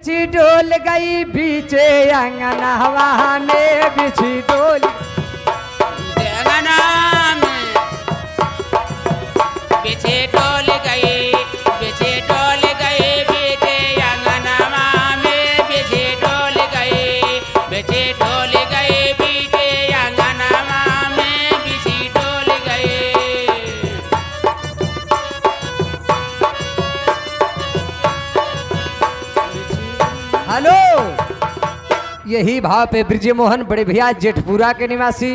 बिछी डोल गई बीचे अंगनवा में बिछी डोल अंगना में बिछे डोल गई बिछे डोल गई बीचे अंगनवा में बिछे डोल गई बिछे डोल गई बीचे अंगनवा में बिछी डोल गई। हेलो, यही भाव पे ब्रिजमोहन बड़े भैया जेठपुरा के निवासी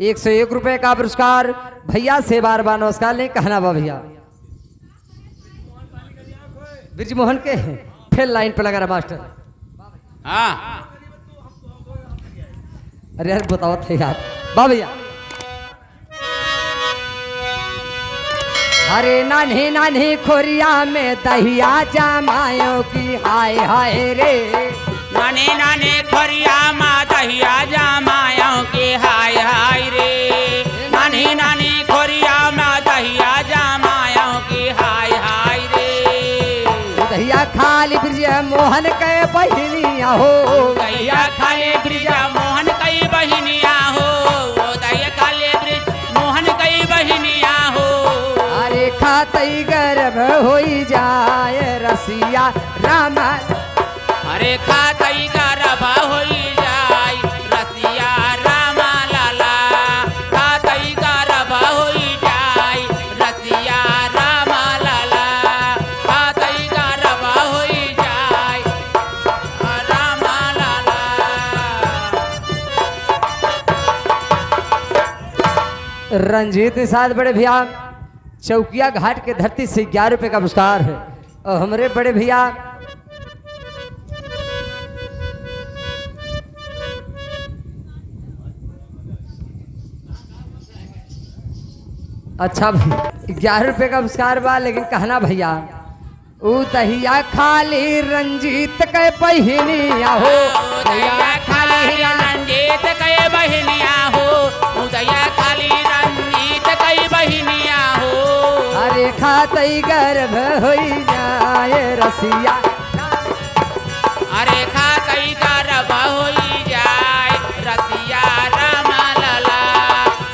101 रुपए का पुरस्कार भैया से बार बार नमस्कार नहीं कहना बा भैया। ब्रिजमोहन के फिर लाइन पे लगा रहा मास्टर। हाँ अरे यार बताओ थे यार बा भैया। अरे नान्ही नान्ही खोरिया में दहिया जमायो की हाय हाय रे। नाने नाने खोरिया माँ दहिया जमायों के हाय हाय रे। नानी नानी खोरिया माँ दहिया जमायों के हाय हाय रे। दहिया खाली ब्रिज मोहन के बहिनिया हो। दहिया खाले ब्रिज मोहन कई बहिनिया हो। दहिया खाले ब्रिज मोहन कई बहिनिया हो। अरे खातई गर्भ होई जाए रसिया राम। अरे खातई गर्भ होई जाय रसिया राम लाला। खातई गर्भ होई जाय रसिया राम लाला। खातई गर्भ होई जाय राम लाला। रंजीत निषाद बड़े भैया चौकिया घाट के धरती से 11 रुपए का पुरस्कार है। और हमारे बड़े भैया अच्छा 11 रुपए का पुरस्कार बा, लेकिन कहना भैया ऊ दहिया खाली रंजीत के बहिनिया हो। उदया खाली रंजीत कई बहिनिया हो। उदया खाली रंजीत कई बहिनिया हो। अरे खातई गर्भ होई जाए रसिया। अरे खातई गर्भ होई जाय रसिया राम लाला।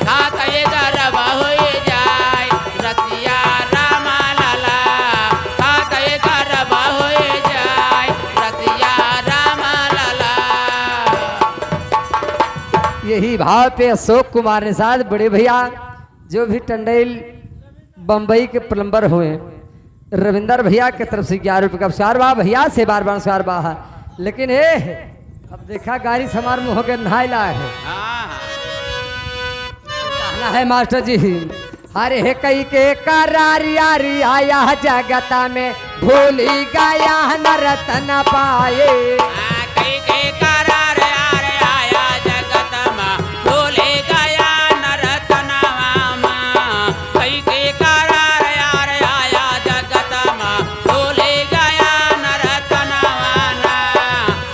खातई गर्भ होई जाय रसिया राम लाला। खातई गर्भ होई जाय रसिया राम लाला। यही भाव पे अशोक कुमार निषाद बड़े भैया जो भी टंडेल बम्बई के प्लम्बर हुए रविंदर भैया के तरफ से 11 रुपए का पुरस्कार बा। भैया से बार बार पुरस्कार बा। लेकिन अब देखा गाड़ी समार मुंह के नहायला है। कहना है मास्टर जी अरे हे कई के करारी यारी आया जगता में भूली गया नरतन पाए। कई के करार यार आया जगत में भूले गया नरतनवा में। कई के करार यार आया जगत में भूले गया नरतनवा ना।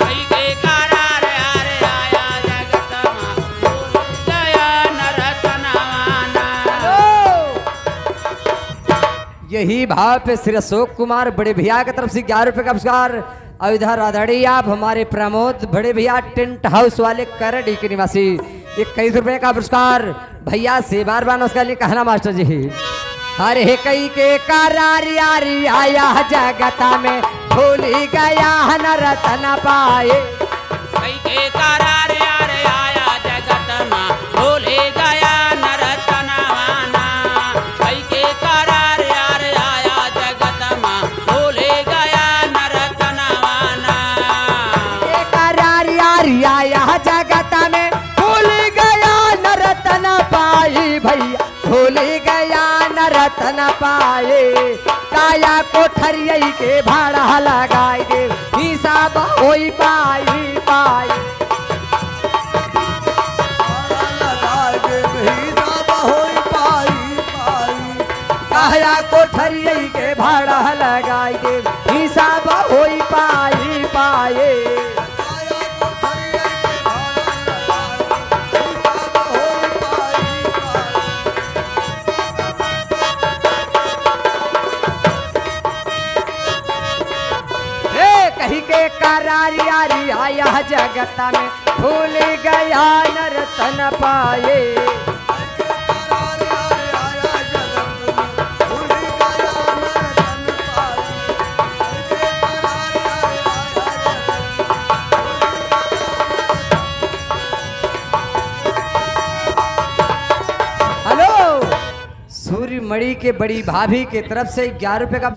कई के करार यार आया जगत में भूले गया नरतनवा ना। यही भाव पे श्री अशोक कुमार बड़े भैया की तरफ से 11 रुपए का पुरस्कार। और इधर राधड़ी आप हमारे प्रमोद बड़े भैया टेंट हाउस वाले करडी के निवासी 21 रुपए का पुरस्कार भैया से बार बार नमस्कार नहीं कहना मास्टर जी। अरे हे कई के करार यारी आया जगता में भूली गया नरतन पाए। कई के करार यार आया जगत में भूले गया नरतनवा ना। कई के करार यार आया जगत में भूले गया नरतनवा ना। ये करार यारी आया जगता में भूल गया नरतन पाए। भैया भूल गया नरतन पाए। काया कोठरिया के भाड़ा लगाए दे हिसाब होई पाई पाई। काया कोठरिया के भाड़ा लगाए दे हिसाब होई पाई पाए। कही के कर करार यारी आया जगत में भूल गया नर तन पाए। हेलो, सूर्य मणि के बड़ी भाभी की तरफ से 11 रुपए का